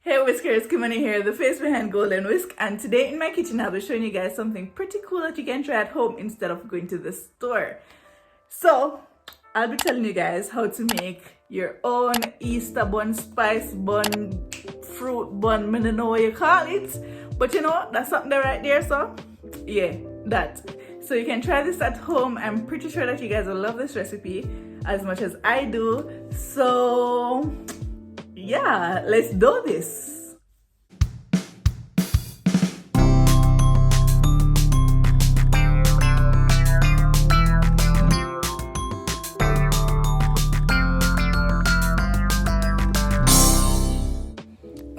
Hey Whiskers, Kimonie here, the face behind Golden Whisk, and today in my kitchen I'll be showing you guys something pretty cool that you can try at home instead of going to the store. So, I'll be telling you guys how to make your own Easter bun, spice bun, fruit bun, I don't know what you call it, but you know, that's something right there, so yeah, that. So you can try this at home. I'm pretty sure that you guys will love this recipe as much as I do, so yeah, let's do this.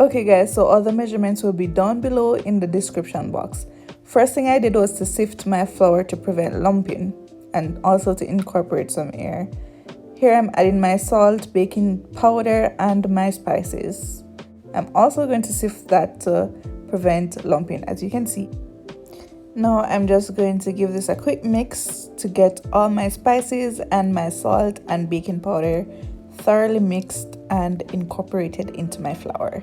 Okay guys, so all the measurements will be down below in the description box. First thing I did was to sift my flour to prevent lumping and also to incorporate some air. Here I'm adding my salt, baking powder, and my spices. I'm also going to sift that to prevent lumping, as you can see. Now I'm just going to give this a quick mix to get all my spices and my salt and baking powder thoroughly mixed and incorporated into my flour.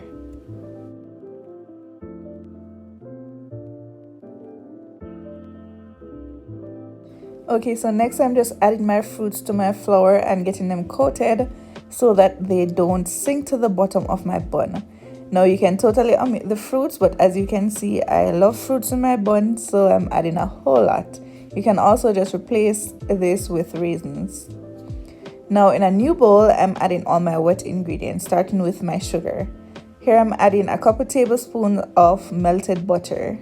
Okay, so next I'm just adding my fruits to my flour and getting them coated so that they don't sink to the bottom of my bun. Now you can totally omit the fruits, but as you can see, I love fruits in my bun, so I'm adding a whole lot. You can also just replace this with raisins. Now in a new bowl, I'm adding all my wet ingredients, starting with my sugar. Here I'm adding a couple tablespoons of melted butter.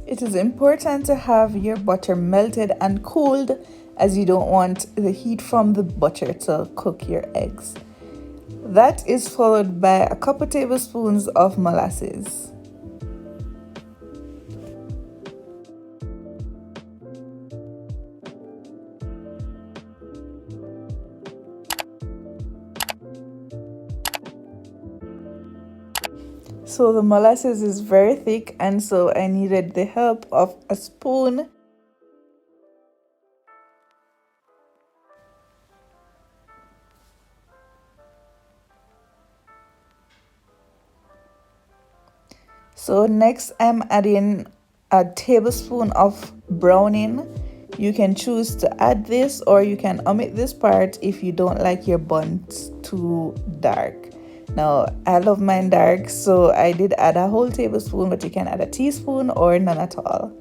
It is important to have your butter melted and cooled, as you don't want the heat from the butter to cook your eggs. That is followed by a couple tablespoons of molasses. So the molasses is very thick, and so I needed the help of a spoon. So next I'm adding a tablespoon of browning. You can choose to add this or you can omit this part if you don't like your buns too dark. Now I love mine dark, so I did add a whole tablespoon, but you can add a teaspoon or none at all.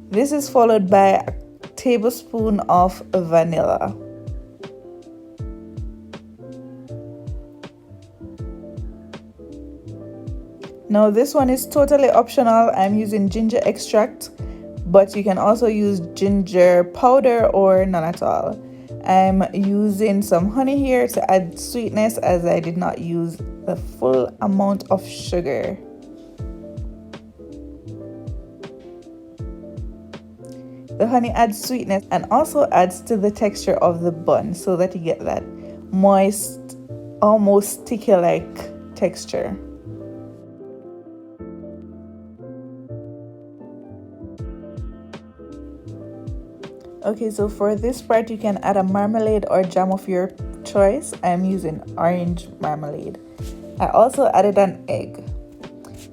This is followed by a tablespoon of vanilla. Now this one is totally optional. I'm using ginger extract, but you can also use ginger powder or none at all. I'm using some honey here to add sweetness, as I did not use the full amount of sugar. The honey adds sweetness and also adds to the texture of the bun so that you get that moist, almost sticky-like texture. Okay, so for this part you can add a marmalade or jam of your choice. I'm using orange marmalade. I also added an egg.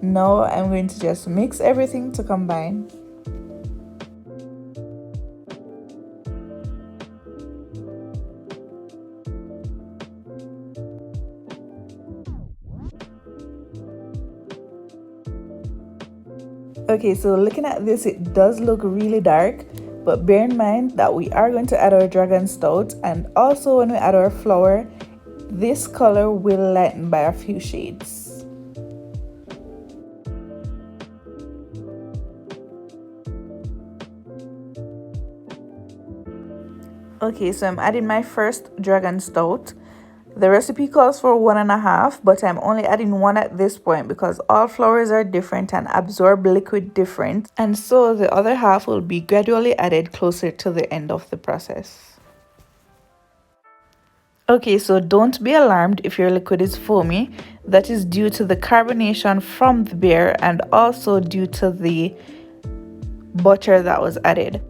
Now I'm going to just mix everything to combine. Okay, so looking at this, it does look really dark. But bear in mind that we are going to add our dragon stout, and also when we add our flour, this color will lighten by a few shades. Okay, so I'm adding my first dragon stout. The recipe calls for 1.5, but I'm only adding 1 at this point because all flours are different and absorb liquid different, and so the other half will be gradually added closer to the end of the process. Okay, so don't be alarmed if your liquid is foamy. That is due to the carbonation from the beer and also due to the butter that was added.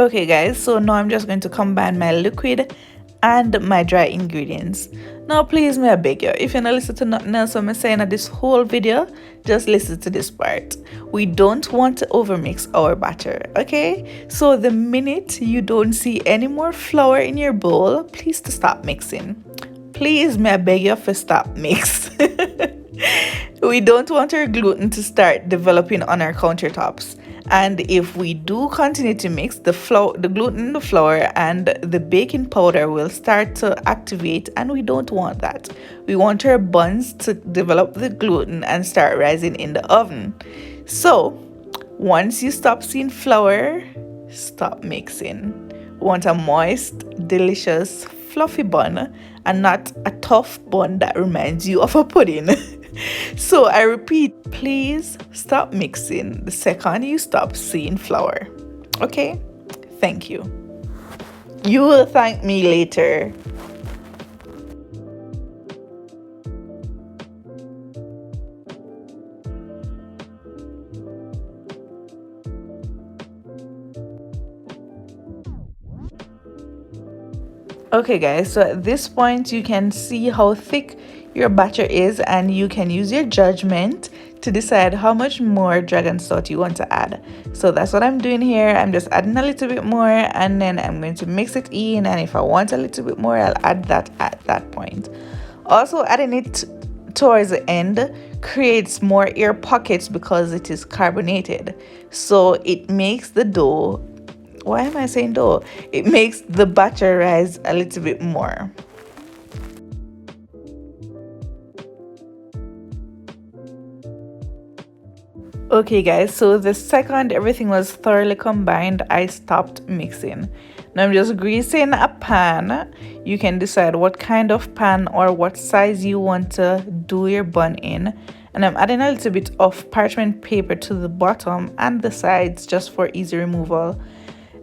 Okay guys, so now I'm just going to combine my liquid and my dry ingredients. Now please may I beg you, if you're not listening to nothing else I'm saying at this whole video, just listen to this part. We don't want to overmix our batter, okay? So the minute you don't see any more flour in your bowl, please to stop mixing. Please may I beg you to stop mix. We don't want our gluten to start developing on our countertops. And if we do continue to mix, the gluten in the flour and the baking powder will start to activate, and we don't want that. We want our buns to develop the gluten and start rising in the oven. So once you stop seeing flour, stop mixing. We want a moist, delicious, fluffy bun and not a tough bun that reminds you of a pudding. So I repeat, please stop mixing the second you stop seeing flour. Okay? Thank you. You will thank me later. Okay guys, so at this point you can see how thick your batter is, and you can use your judgment to decide how much more dragon stout you want to add. So that's what I'm doing here. I'm just adding a little bit more, and then I'm going to mix it in, and if I want a little bit more, I'll add that at that point. Also, adding it towards the end creates more air pockets because it is carbonated, so it makes the dough, why am I saying dough? It makes the batter rise a little bit more. Okay guys, so the second everything was thoroughly combined, I stopped mixing. Now I'm just greasing a pan. You can decide what kind of pan or what size you want to do your bun in. And I'm adding a little bit of parchment paper to the bottom and the sides just for easy removal.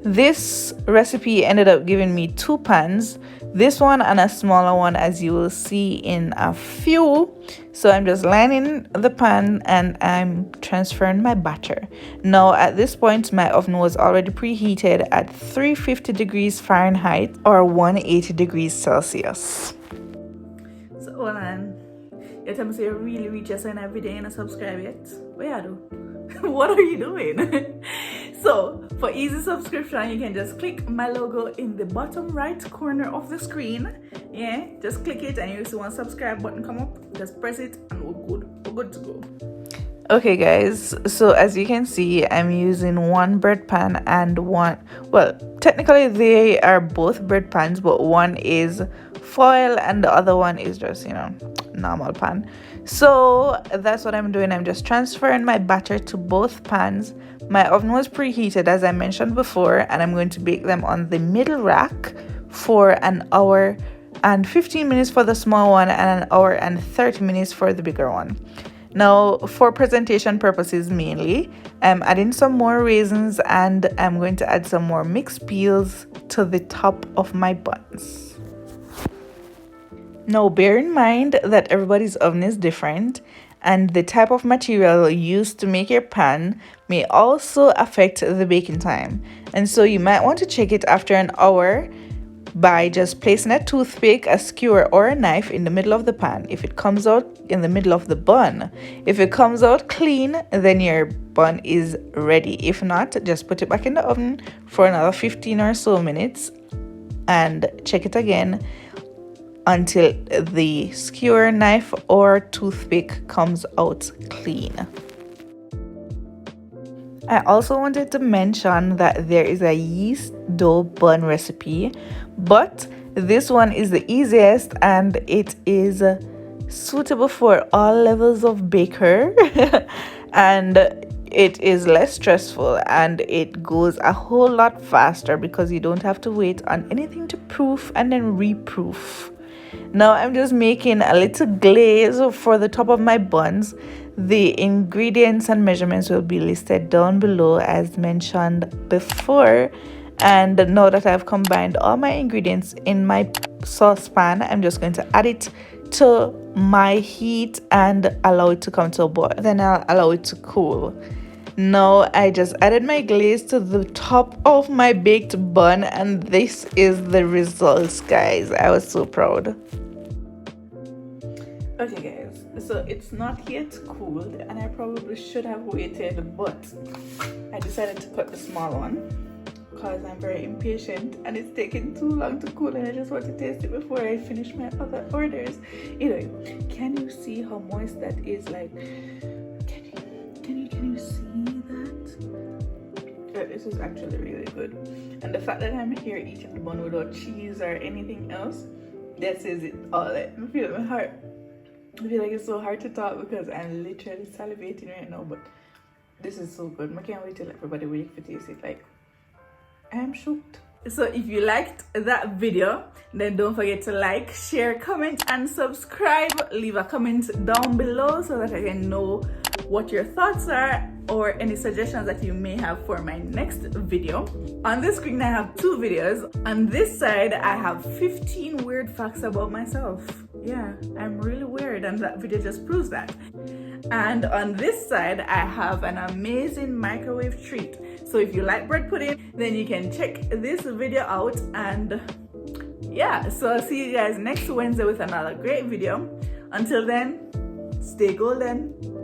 This recipe ended up giving me 2 pans, this one and a smaller one, as you will see in a few. So I'm just lining the pan and I'm transferring my batter. Now at this point my oven was already preheated at 350 degrees Fahrenheit or 180 degrees Celsius. So hold on, you tell me say you really reach your sign every day and not subscribe yet? What you do? What are you doing? So for easy subscription, you can just click my logo in the bottom right corner of the screen. Yeah, just click it and you see one subscribe button come up. Just press it and we're good to go. Okay guys, so as you can see, I'm using one bread pan and one, well, technically they are both bread pans, but one is foil and the other one is just, you know, normal pan. So that's what I'm doing. I'm just transferring my batter to both pans. My oven was preheated as I mentioned before, and I'm going to bake them on the middle rack for an hour and 15 minutes for the small one and an hour and 30 minutes for the bigger one. Now for presentation purposes mainly, I'm adding some more raisins and I'm going to add some more mixed peels to the top of my buns. Now bear in mind that everybody's oven is different, and the type of material used to make your pan may also affect the baking time. And so you might want to check it after an hour by just placing a toothpick, a skewer or a knife in the middle of the pan. If it comes out in the middle of the bun, if it comes out clean, then your bun is ready. If not, just put it back in the oven for another 15 or so minutes and check it again until the skewer, knife or toothpick comes out clean. I also wanted to mention that there is a yeast dough bun recipe, but this one is the easiest and it is suitable for all levels of baker and it is less stressful and it goes a whole lot faster because you don't have to wait on anything to proof and then reproof. Now I'm just making a little glaze for the top of my buns. The ingredients and measurements will be listed down below as mentioned before. And now that I've combined all my ingredients in my saucepan, I'm just going to add it to my heat and allow it to come to a boil. Then I'll allow it to cool. Now I just added my glaze to the top of my baked bun, and this is the results, guys. I was so proud. Okay guys, so it's not yet cooled and I probably should have waited, but I decided to cut the small one because I'm very impatient and it's taking too long to cool and I just want to taste it before I finish my other orders. Anyway, can you see how moist that is? Like, can you see that? This is actually really good. And the fact that I'm here eating the bun without cheese or anything else, that says it all. I feel my heart. I feel like it's so hard to talk because I'm literally salivating right now, but this is so good. I can't wait till everybody wake to taste it. Like, I am shocked. So if you liked that video, then don't forget to like, share, comment, and subscribe. Leave a comment down below so that I can know what your thoughts are or any suggestions that you may have for my next video. On the screen I have 2 videos. On this side I have 15 weird facts about myself. Yeah, I'm really weird and that video just proves that. And on this side I have an amazing microwave treat. So if you like bread pudding, then you can check this video out. And yeah, so I'll see you guys next Wednesday with another great video. Until then, stay golden.